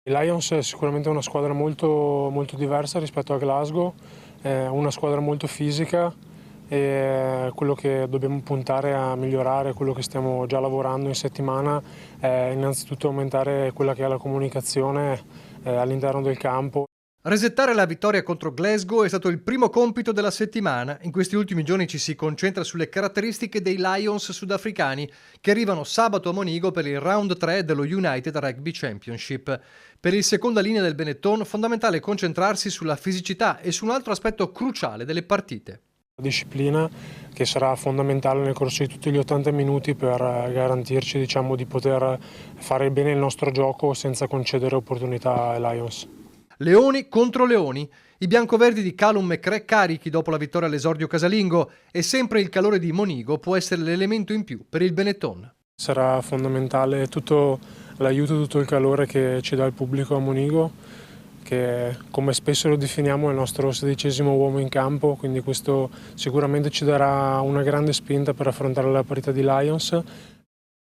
Il Lions è sicuramente una squadra molto diversa rispetto a Glasgow, è una squadra molto fisica e quello che dobbiamo puntare a migliorare, quello che stiamo già lavorando in settimana, è innanzitutto aumentare quella che è la comunicazione all'interno del campo. Resettare la vittoria contro Glasgow è stato il primo compito della settimana. In questi ultimi giorni ci si concentra sulle caratteristiche dei Lions sudafricani che arrivano sabato a Monigo per il round 3 dello United Rugby Championship. Per il seconda linea del Benetton fondamentale concentrarsi sulla fisicità e su un altro aspetto cruciale delle partite. La disciplina che sarà fondamentale nel corso di tutti gli 80 minuti per garantirci di poter fare bene il nostro gioco senza concedere opportunità ai Lions. Leoni contro Leoni. I biancoverdi di Callum McRae carichi dopo la vittoria all'esordio casalingo e sempre il calore di Monigo può essere l'elemento in più per il Benetton. Sarà fondamentale tutto l'aiuto, tutto il calore che ci dà il pubblico a Monigo, che come spesso lo definiamo è il nostro 16° uomo in campo, quindi questo sicuramente ci darà una grande spinta per affrontare la partita di Lions.